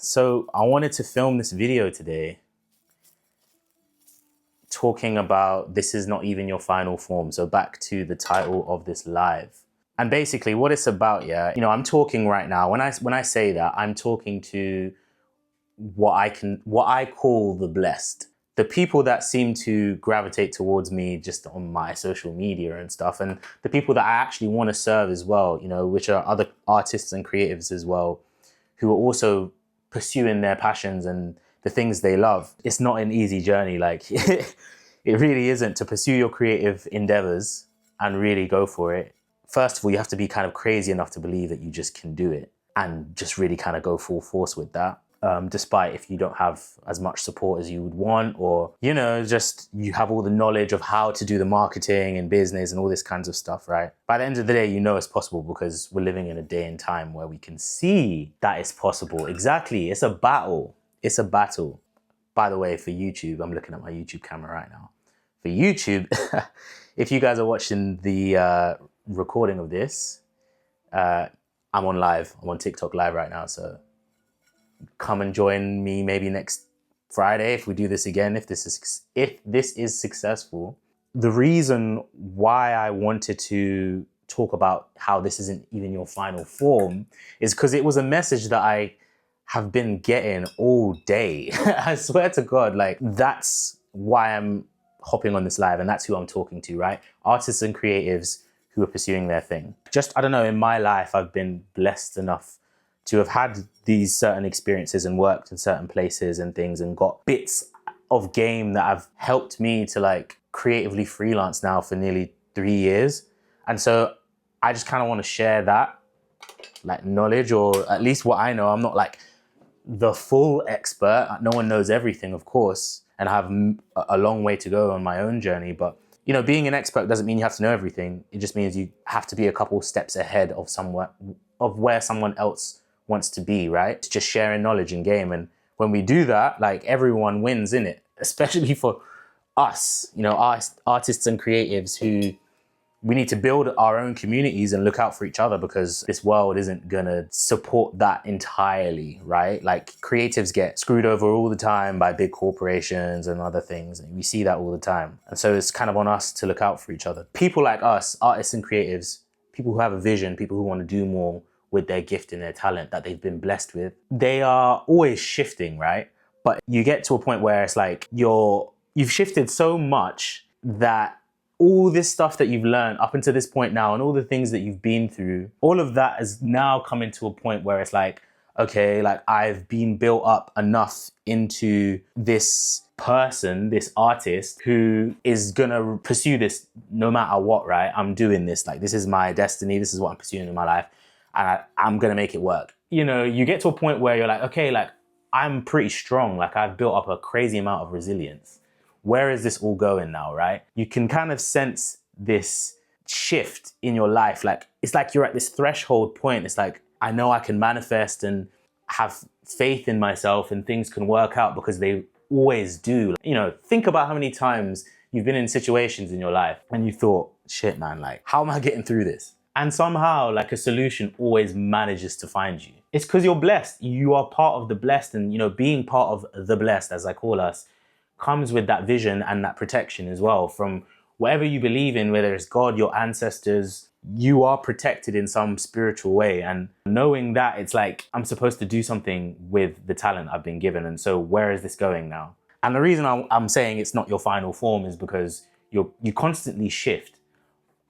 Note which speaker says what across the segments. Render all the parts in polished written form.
Speaker 1: So I wanted to film this video today talking about this is not even your final form. So back to the title of this live. And basically what it's about, I'm talking right now. When I say that, I'm talking to what I call the blessed. The people that seem to gravitate towards me just on my social media and stuff, and the people that I actually want to serve as well, which are other artists and creatives as well, who are also pursuing their passions and the things they love. It's not an easy journey. Like it really isn't, to pursue your creative endeavors and really go for it. First of all, you have to be kind of crazy enough to believe that you just can do it and just really kind of go full force with that. Despite if you don't have as much support as you would want, or, just you have all the knowledge of how to do the marketing and business and all this kinds of stuff, right? By the end of the day, it's possible because we're living in a day and time where we can see that it's possible. Exactly. It's a battle. It's a battle. By the way, for YouTube, I'm looking at my YouTube camera right now. For YouTube, if you guys are watching the recording of this, I'm on live. I'm on TikTok live right now, so come and join me maybe next Friday if we do this again, if this is successful. The reason why I wanted to talk about how this isn't even your final form is because it was a message that I have been getting all day. I swear to God, like that's why I'm hopping on this live, and that's who I'm talking to, right? Artists and creatives who are pursuing their thing. Just, I don't know, in my life, I've been blessed enough to have had these certain experiences and worked in certain places and things and got bits of game that have helped me to like creatively freelance now for nearly 3 years. And so I just kind of want to share that like knowledge, or at least what I know. I'm not like the full expert. No one knows everything, of course, and I have a long way to go on my own journey. But, being an expert doesn't mean you have to know everything. It just means you have to be a couple steps ahead of where someone else wants to be, right? It's just sharing knowledge in game. And when we do that, like everyone wins in it, especially for us, artists and creatives who we need to build our own communities and look out for each other, because this world isn't gonna support that entirely, right? Like creatives get screwed over all the time by big corporations and other things. And we see that all the time. And so it's kind of on us to look out for each other. People like us, artists and creatives, people who have a vision, people who want to do more with their gift and their talent that they've been blessed with, they are always shifting, right? But you get to a point where it's like you've shifted so much that all this stuff that you've learned up until this point now and all the things that you've been through, all of that is now coming to a point where it's like, okay, like I've been built up enough into this person, this artist who is gonna pursue this no matter what, right? I'm doing this, like this is my destiny, this is what I'm pursuing in my life, and I'm gonna make it work. You get to a point where you're like, okay, like I'm pretty strong, like I've built up a crazy amount of resilience. Where is this all going now, right? You can kind of sense this shift in your life. Like, it's like you're at this threshold point. It's like, I know I can manifest and have faith in myself and things can work out, because they always do. Think about how many times you've been in situations in your life and you thought, shit, man, like, how am I getting through this? And somehow, like, a solution always manages to find you. It's because you're blessed. You are part of the blessed, and, being part of the blessed, as I call us, comes with that vision and that protection as well. From whatever you believe in, whether it's God, your ancestors, you are protected in some spiritual way. And knowing that, it's like, I'm supposed to do something with the talent I've been given. And so where is this going now? And the reason I'm saying it's not your final form is because you constantly shift,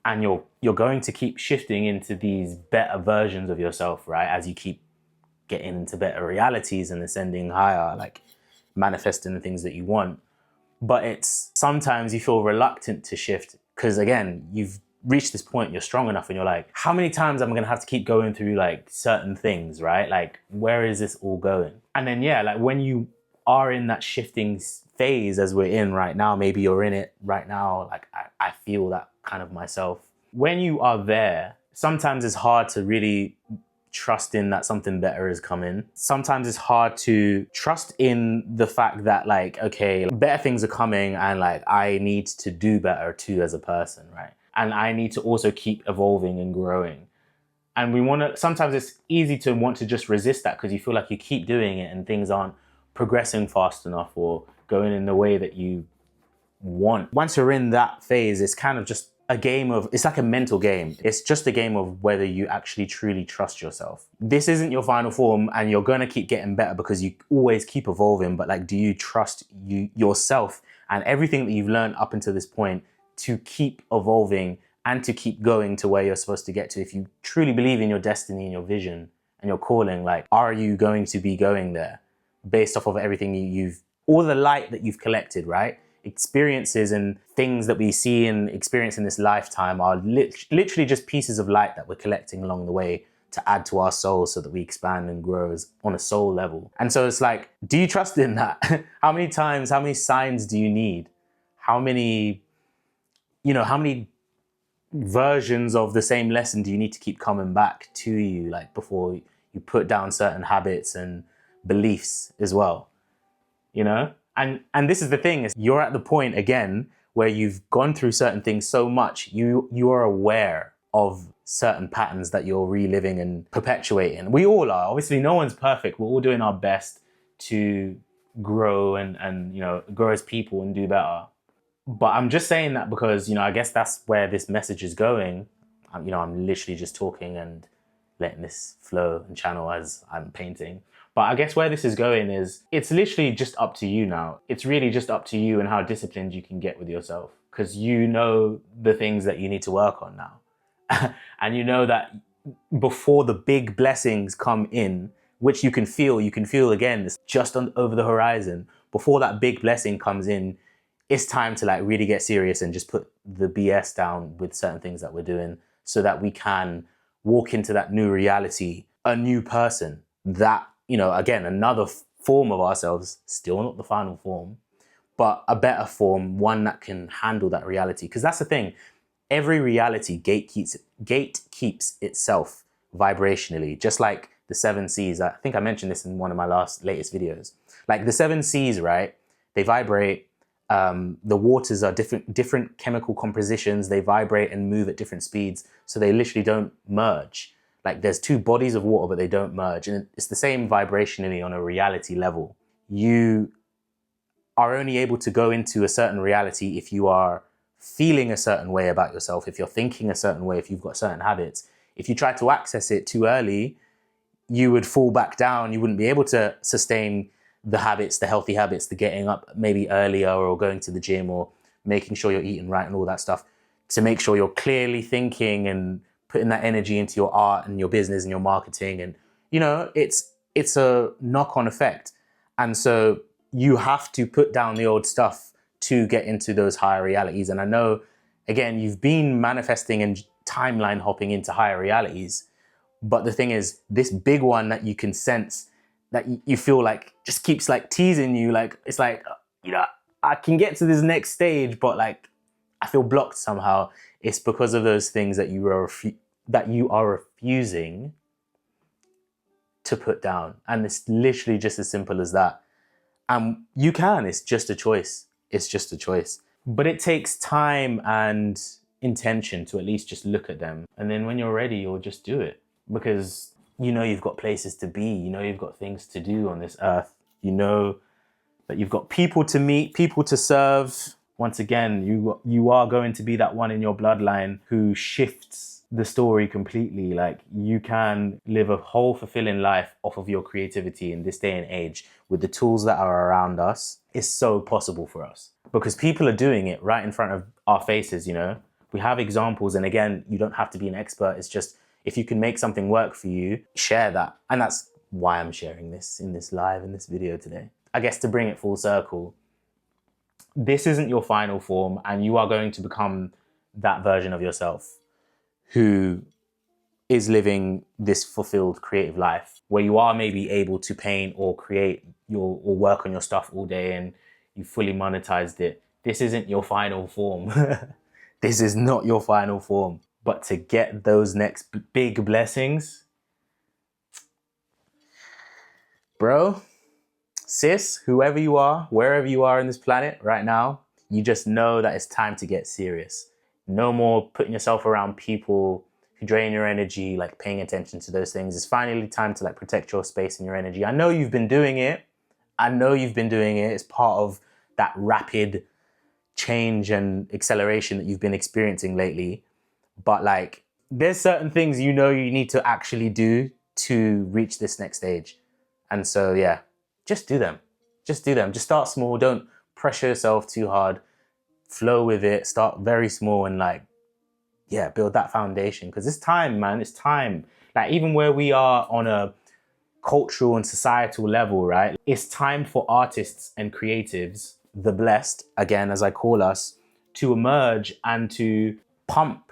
Speaker 1: and you're going to keep shifting into these better versions of yourself, right? As you keep getting into better realities and ascending higher, like manifesting the things that you want. But it's sometimes you feel reluctant to shift because, again, you've reached this point, you're strong enough, and you're like, how many times am I going to have to keep going through like certain things, right? Like, where is this all going? And then, like when you are in that shifting phase as we're in right now, maybe you're in it right now, like I feel that kind of myself. When you are there, sometimes it's hard to really trust in that something better is coming. Sometimes it's hard to trust in the fact that, like, okay, better things are coming, and like I need to do better too as a person, right? And I need to also keep evolving and growing. And we want to, sometimes it's easy to want to just resist that because you feel like you keep doing it and things aren't progressing fast enough or going in the way that you want. Once you're in that phase, it's kind of just a game of, it's like a mental game. It's just a game of whether you actually truly trust yourself. This isn't your final form and you're going to keep getting better because you always keep evolving. But like, do you trust yourself and everything that you've learned up until this point to keep evolving and to keep going to where you're supposed to get to? If you truly believe in your destiny and your vision and your calling, like, are you going to be going there based off of everything all the light that you've collected, right? Experiences and things that we see and experience in this lifetime are literally just pieces of light that we're collecting along the way to add to our soul so that we expand and grow on a soul level. And so it's like, do you trust in that? How many times, how many signs do you need? How many versions of the same lesson do you need to keep coming back to you, like, before you put down certain habits and beliefs as well, you know? And this is the thing, is you're at the point again where you've gone through certain things so much, you are aware of certain patterns that you're reliving and perpetuating. We all are. Obviously, no one's perfect. We're all doing our best to grow and grow as people and do better. But I'm just saying that because, I guess that's where this message is going. I'm literally just talking and letting this flow and channel as I'm painting. But I guess where this is going is, it's literally just up to you now. It's really just up to you and how disciplined you can get with yourself, because you know the things that you need to work on now. And you know that before the big blessings come in, which you can feel again, it's just over the horizon. Before that big blessing comes in, it's time to like really get serious and just put the BS down with certain things that we're doing so that we can walk into that new reality, a new person that, again, another form of ourselves, still not the final form, but a better form, one that can handle that reality. Because that's the thing, every reality gatekeeps itself vibrationally, just like the 7 C's. I think I mentioned this in one of my latest videos. Like the 7 C's, right? They vibrate. The waters are different chemical compositions. They vibrate and move at different speeds. So they literally don't merge. Like there's 2 bodies of water, but they don't merge. And it's the same vibrationally on a reality level. You are only able to go into a certain reality if you are feeling a certain way about yourself, if you're thinking a certain way, if you've got certain habits. If you try to access it too early, you would fall back down. You wouldn't be able to sustain the habits, the healthy habits, the getting up maybe earlier or going to the gym or making sure you're eating right and all that stuff, to make sure you're clearly thinking and putting that energy into your art and your business and your marketing. And, it's a knock-on effect. And so you have to put down the old stuff to get into those higher realities. And I know, again, you've been manifesting and timeline hopping into higher realities. But the thing is, this big one that you can sense, that you feel like just keeps like teasing you, like, it's like, I can get to this next stage, but like, I feel blocked somehow. It's because of those things that you are refusing to put down. And it's literally just as simple as that. It's just a choice. It's just a choice. But it takes time and intention to at least just look at them. And then when you're ready, you'll just do it. Because you've got places to be, you've got things to do on this earth, that you've got people to meet, people to serve. Once again, you are going to be that one in your bloodline who shifts the story completely. Like, you can live a whole fulfilling life off of your creativity in this day and age with the tools that are around us. It's so possible for us because people are doing it right in front of our faces. We have examples, and again, you don't have to be an expert. It's just, if you can make something work for you, share that. And that's why I'm sharing this in this video today. I guess to bring it full circle, this isn't your final form, and you are going to become that version of yourself who is living this fulfilled creative life where you are maybe able to paint or create or work on your stuff all day and you fully monetized it. This isn't your final form. This is not your final form. But to get those next big blessings, bro, sis, whoever you are, wherever you are in this planet right now, you just know that it's time to get serious. No more putting yourself around people drain your energy, like paying attention to those things. It's finally time to like protect your space and your energy. I know you've been doing it. It's part of that rapid change and acceleration that you've been experiencing lately. But like, there's certain things you need to actually do to reach this next stage. And so, yeah, just do them. Just start small. Don't pressure yourself too hard. Flow with it. Start very small and like, yeah, build that foundation. Because it's time, man. It's time. Like, even where we are on a cultural and societal level, right? It's time for artists and creatives, the blessed, again, as I call us, to emerge and to pump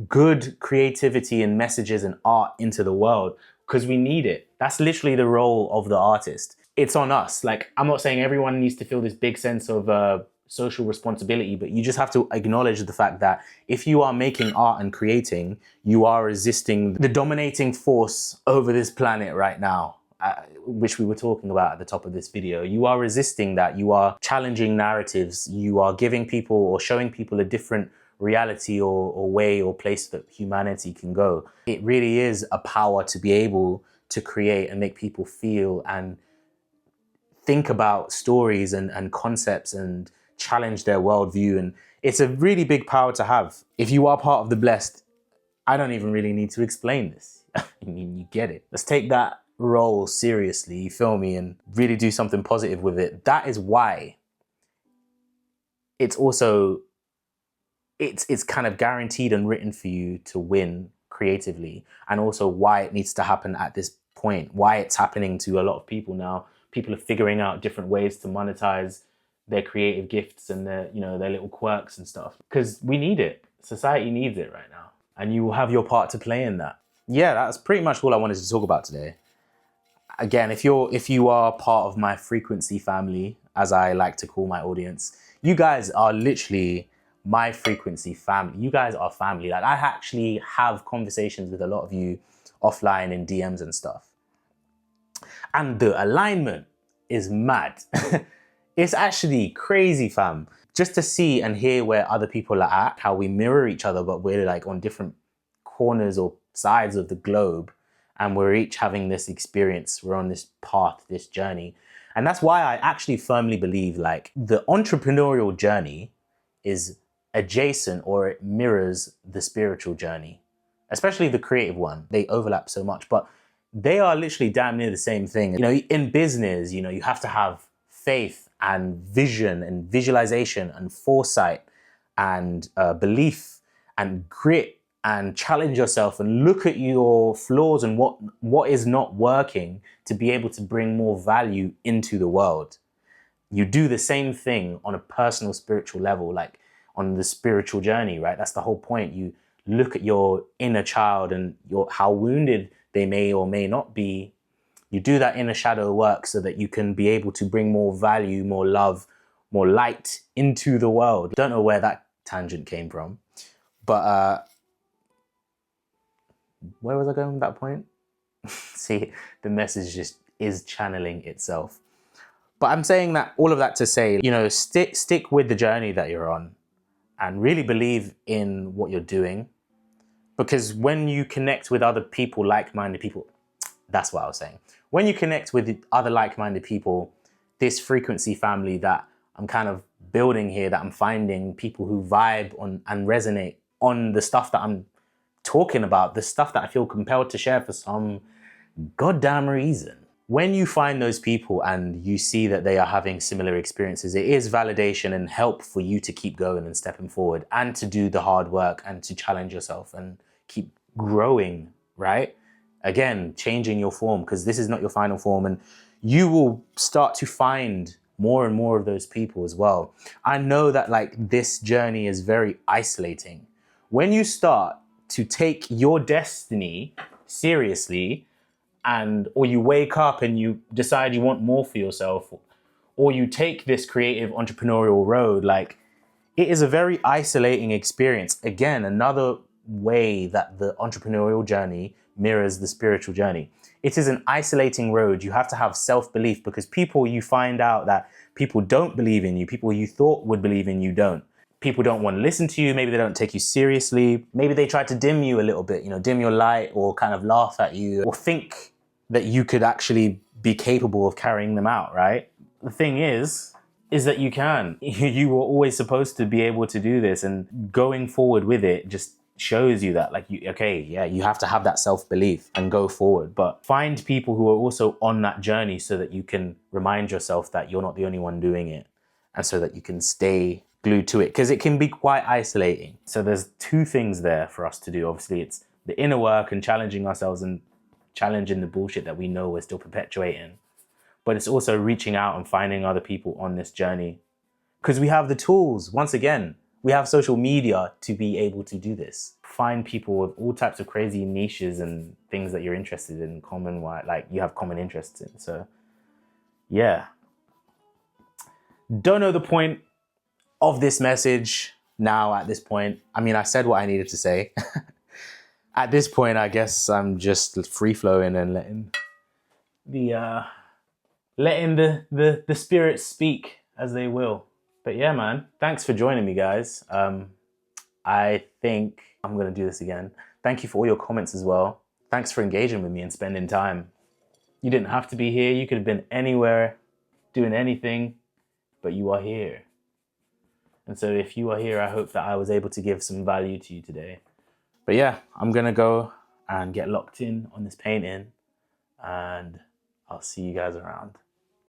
Speaker 1: good creativity and messages and art into the world, because we need it. That's literally the role of the artist. It's on us. Like, I'm not saying everyone needs to feel this big sense of social responsibility, but you just have to acknowledge the fact that if you are making art and creating, you are resisting the dominating force over this planet right now, which we were talking about at the top of this video. You are resisting that. You are challenging narratives. You are giving people or showing people a different reality or way or place that humanity can go. It really is a power to be able to create and make people feel and think about stories and concepts and challenge their worldview. And it's a really big power to have. If you are part of the blessed, I don't even really need to explain this. I mean, you get it. Let's take that role seriously, you feel me, and really do something positive with it. That is why it's also it's kind of guaranteed and written for you to win creatively, and also why it needs to happen at this point, why it's happening to a lot of people now. People are figuring out different ways to monetize their creative gifts and their little quirks and stuff, because we need it. Society needs it right now, and you will have your part to play in that. Yeah, that's pretty much all I wanted to talk about today. Again, if you are part of my frequency family, as I like to call my audience, you guys are literally my frequency family. You guys are family. Like, I actually have conversations with a lot of you offline in DMs and stuff. And the alignment is mad. It's actually crazy, fam. Just to see and hear where other people are at, how we mirror each other, but we're like on different corners or sides of the globe. And we're each having this experience. We're on this path, this journey. And that's why I actually firmly believe like the entrepreneurial journey is adjacent, or it mirrors the spiritual journey, especially the creative one. They overlap so much, but they are literally damn near the same thing. In business, you have to have faith and vision and visualization and foresight and belief and grit and challenge yourself and look at your flaws and what is not working to be able to bring more value into the world. You do the same thing on a personal spiritual level, like on the spiritual journey, right? That's the whole point. You look at your inner child and how wounded they may or may not be. You do that inner shadow work so that you can be able to bring more value, more love, more light into the world. Don't know where that tangent came from, but where was I going with that point? See, the message just is channeling itself. But I'm saying that all of that to say, stick with the journey that you're on and really believe in what you're doing. Because when you connect with other people, like-minded people, that's what I was saying. When you connect with other like-minded people, this frequency family that I'm kind of building here, that I'm finding people who vibe on and resonate on the stuff that I'm talking about, the stuff that I feel compelled to share for some goddamn reason. When you find those people and you see that they are having similar experiences, it is validation and help for you to keep going and stepping forward and to do the hard work and to challenge yourself and keep growing, right? Again, changing your form, because this is not your final form, and you will start to find more and more of those people as well. I know that like this journey is very isolating. When you start to take your destiny seriously, or you wake up and you decide you want more for yourself, or you take this creative entrepreneurial road, like, it is a very isolating experience. Again, another way that the entrepreneurial journey mirrors the spiritual journey. It is an isolating road. You have to have self-belief, because you find out that people don't believe in you. People you thought would believe in you don't. people don't want to listen to you. Maybe they don't take you seriously. Maybe they try to dim you a little bit, you know, dim your light or kind of laugh at you or think that you could actually be capable of carrying them out, right? The thing is that you can. You were always supposed to be able to do this, and going forward with it just shows you that, like, you have to have that self-belief and go forward. But find people who are also on that journey so that you can remind yourself that you're not the only one doing it, and so that you can stay glued to it, because it can be quite isolating. So there's two things there for us to do. Obviously, it's the inner work and challenging ourselves and challenging the bullshit that we know we're still perpetuating. But it's also reaching out and finding other people on this journey, because we have the tools. Once again, we have social media to be able to do this. Find people with all types of crazy niches and things that you're interested in, like you have common interests in. So yeah. Don't know the point of this message now at this point. I mean, I said what I needed to say. At this point, I guess I'm just free flowing and letting the spirits speak as they will. But yeah, man, thanks for joining me, guys. I think I'm gonna do this again. Thank you for all your comments as well. Thanks for engaging with me and spending time. You didn't have to be here. You could have been anywhere doing anything, but you are here. And so if you are here, I hope that I was able to give some value to you today. But yeah, I'm gonna go and get locked in on this painting, and I'll see you guys around.